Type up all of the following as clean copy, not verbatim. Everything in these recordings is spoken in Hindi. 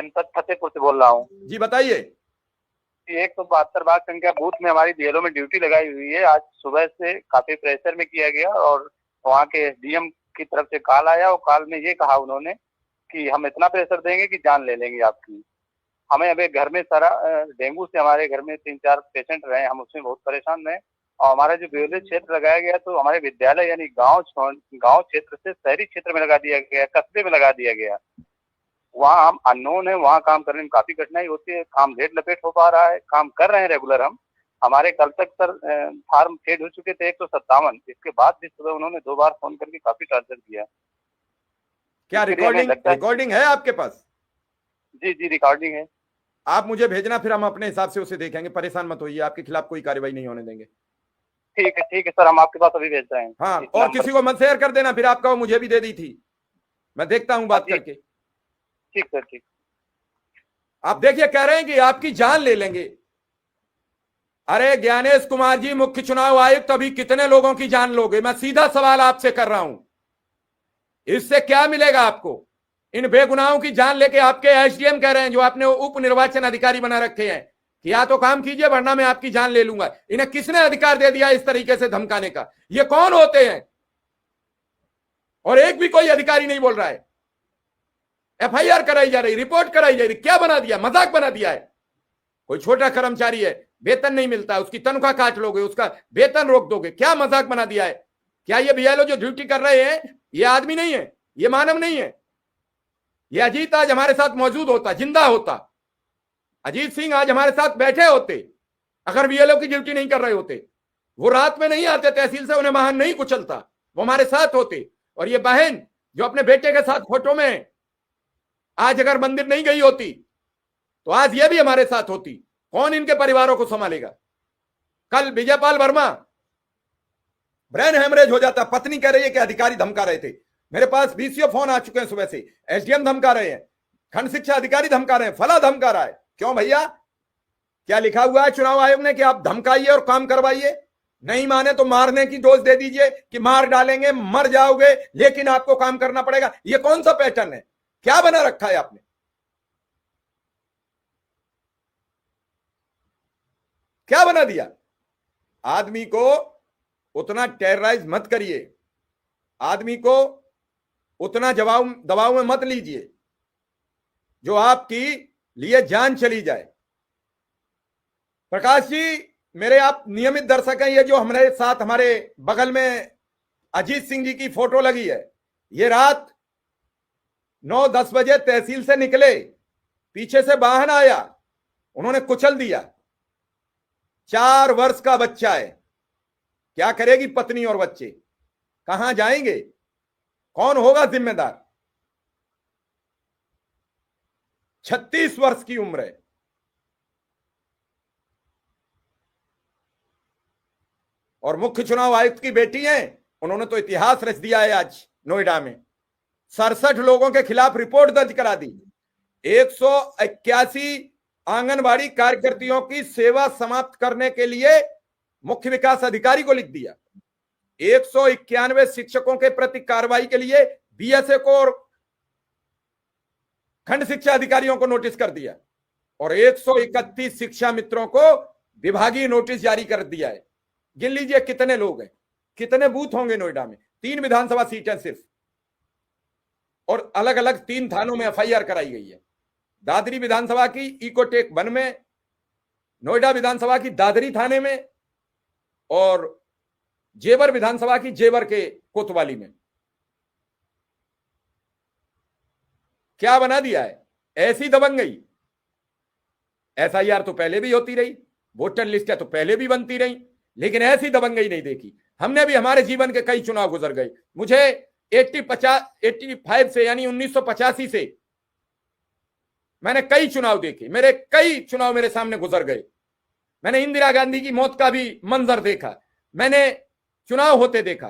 जनपद फतेहपुर से बोल रहा हूँ। जी बताइए। 172 बाग संख्या बूथ में हमारी बीएलओ में ड्यूटी लगाई हुई है। आज सुबह से काफी प्रेशर में किया गया और वहाँ के एसडीएम की तरफ से कॉल आया और कॉल में ये कहा उन्होंने कि हम इतना प्रेशर देंगे कि जान ले लेंगे आपकी। हमें अभी घर में सारा डेंगू से हमारे घर में 3-4 पेशेंट रहे, हम उसमें बहुत परेशान रहे और हमारा जो बीएलओ क्षेत्र लगाया गया तो हमारे विद्यालय यानी गांव क्षेत्र से शहरी क्षेत्र में लगा दिया गया, कस्बे में लगा दिया गया। वहाँ हम अननोन है, वहाँ काम करने में काफी कठिनाई होती है, काम लेट लपेट हो पा रहा है, काम कर रहे हैं रेगुलर हम। हमारे कल तक सर फार्म फेड हो चुके थे 157, इसके बाद भी सुबह उन्होंने 2 बार फोन करके काफी टॉर्चर किया। क्या रिकॉर्डिंग है आपके पास? जी जी रिकॉर्डिंग है। आप मुझे भेजना, फिर हम अपने हिसाब से उसे देखेंगे। परेशान मत होइए, आपके खिलाफ कोई कार्रवाई नहीं होने देंगे। ठीक है सर, हम आपके पास अभी भेज रहे हैं। हाँ, और किसी को मत शेयर कर देना, फिर आप कहो मुझे भी दे दी थी। मैं देखता हूं बात करके। ठीक सर, ठीक। आप देखिए, कह रहे हैं कि आपकी जान ले लेंगे। अरे ज्ञानेश कुमार जी, मुख्य चुनाव आयुक्त, अभी कितने लोगों की जान लोगे? मैं सीधा सवाल आपसे कर रहा हूं, इससे क्या मिलेगा आपको? इन बेगुनाहों की जान लेके आपके एसडीएम कह रहे हैं, जो आपने उप निर्वाचन अधिकारी बना रखे हैं, कि या तो काम कीजिए वरना मैं आपकी जान ले लूंगा। इन्हें किसने अधिकार दे दिया इस तरीके से धमकाने का? ये कौन होते हैं? और एक भी कोई अधिकारी नहीं बोल रहा है। एफआईआर कराई जा रही, रिपोर्ट कराई जा रही। क्या बना दिया? मजाक बना दिया है। कोई छोटा कर्मचारी है, वेतन नहीं मिलता, उसकी तनख्वाह काट लोगे, उसका वेतन रोक दोगे, क्या मजाक बना दिया है? क्या ये बीएलओ जो ड्यूटी कर रहे हैं ये आदमी नहीं है? ये मानव नहीं है? ये अजीत आज हमारे साथ मौजूद होता, जिंदा होता, अजीत सिंह आज हमारे साथ बैठे होते, अगर बीएलओ की ड्यूटी नहीं कर रहे होते। वो रात में नहीं आते तहसील से, उन्हें वाहन नहीं कुचलता, वो हमारे साथ होते। और ये बहन जो अपने बेटे के साथ फोटो में, आज अगर मंदिर नहीं गई होती तो आज ये भी हमारे साथ होती। कौन इनके परिवारों को संभालेगा? कल विजयपाल वर्मा ब्रेन हेमरेज हो जाता। पत्नी कह रही है कि अधिकारी धमका रहे थे। मेरे पास बीसीओ फोन आ चुके हैं सुबह से, एसडीएम धमका रहे हैं, खंड शिक्षा अधिकारी धमका रहे हैं, फला धमका रहा है। क्यों भैया? क्या लिखा हुआ है चुनाव आयोग ने कि आप धमकाइए और काम करवाइए? नहीं माने तो मारने की डोज दे दीजिए कि मार डालेंगे, मर जाओगे, लेकिन आपको काम करना पड़ेगा। ये कौन सा पैटर्न है? क्या बना रखा है आपने? क्या बना दिया? आदमी को उतना टेरराइज मत करिए, आदमी को उतना दबाव में मत लीजिए जो आपकी लिए जान चली जाए। प्रकाश जी, मेरे आप नियमित दर्शक हैं। ये जो हमारे साथ हमारे बगल में अजीत सिंह जी की फोटो लगी है, ये रात 9-10 बजे तहसील से निकले, पीछे से वाहन आया, उन्होंने कुचल दिया। 4 वर्ष का बच्चा है। क्या करेगी पत्नी और बच्चे? कहां जाएंगे? कौन होगा जिम्मेदार? 36 वर्ष की उम्र है। और मुख्य चुनाव आयुक्त की बेटी है, उन्होंने तो इतिहास रच दिया है। आज नोएडा में 67 लोगों के खिलाफ रिपोर्ट दर्ज करा दी। 181 आंगनबाड़ी कार्यकर्तियों की सेवा समाप्त करने के लिए मुख्य विकास अधिकारी को लिख दिया। 191 शिक्षकों के प्रति कार्रवाई के लिए बीएसए को और खंड शिक्षा अधिकारियों को नोटिस कर दिया। और 131 शिक्षा मित्रों को विभागीय नोटिस जारी कर दिया है। गिन लीजिए कितने लोग हैं, कितने बूथ होंगे नोएडा में। 3 विधानसभा सीटें सिर्फ, और अलग अलग 3 थानों में एफआईआर कराई गई है। दादरी विधानसभा की इकोटेक 1 में, नोएडा विधानसभा की दादरी थाने में, और जेवर विधानसभा की जेवर के कोतवाली में। क्या बना दिया है? ऐसी दबंगई। एसआईआर तो पहले भी होती रही, वोटर लिस्ट तो पहले भी बनती रही, लेकिन ऐसी दबंगई नहीं देखी हमने भी। हमारे जीवन के कई चुनाव गुजर गए। मुझे 85 से, यानी 1985 से मैंने कई चुनाव देखे। मेरे कई चुनाव मेरे सामने गुजर गए। मैंने इंदिरा गांधी की मौत का भी मंजर देखा, मैंने चुनाव होते देखा,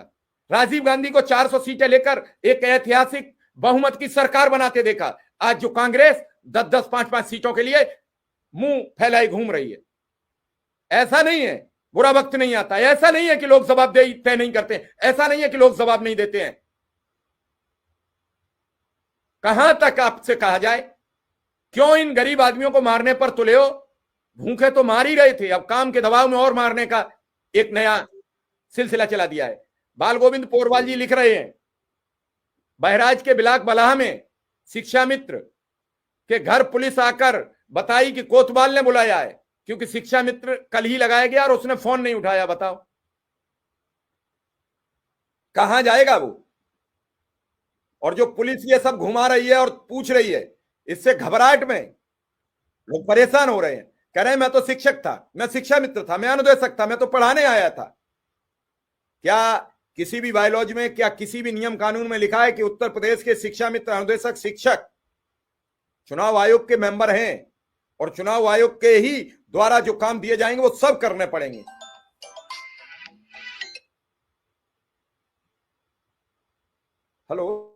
राजीव गांधी को 400 सीटें लेकर एक ऐतिहासिक बहुमत की सरकार बनाते देखा। आज जो कांग्रेस 10-10, 5-5 सीटों के लिए मुंह फैलाए घूम रही है। ऐसा नहीं है बुरा वक्त नहीं आता, ऐसा नहीं है कि लोग जवाबदेही तय नहीं करते, ऐसा नहीं है कि लोग जवाब नहीं देते हैं। कहां तक आपसे कहा जाए? क्यों इन गरीब आदमियों को मारने पर तुले हो? भूखे तो मार ही रहे थे, अब काम के दबाव में और मारने का एक नया सिलसिला चला दिया है। बाल गोविंद पोरवाल जी लिख रहे हैं, बहराइच के बिलाक बलाह में शिक्षा मित्र के घर पुलिस आकर बताई कि कोतवाल ने बुलाया है, क्योंकि शिक्षा मित्र कल ही लगाया गया और उसने फोन नहीं उठाया। बताओ कहां जाएगा वो? और जो पुलिस ये सब घुमा रही है और पूछ रही है, इससे घबराहट में लोग परेशान हो रहे हैं। कह रहे हैं मैं तो शिक्षक था, मैं शिक्षा मित्र था, मैं अनुदेशक था, मैं तो पढ़ाने आया था। क्या किसी भी बायोलॉजी में, क्या किसी भी नियम कानून में लिखा है कि उत्तर प्रदेश के शिक्षा मित्र, अनुदेशक, शिक्षक चुनाव आयोग के मेंबर हैं और चुनाव आयोग के ही द्वारा जो काम दिए जाएंगे वो सब करने पड़ेंगे? हेलो।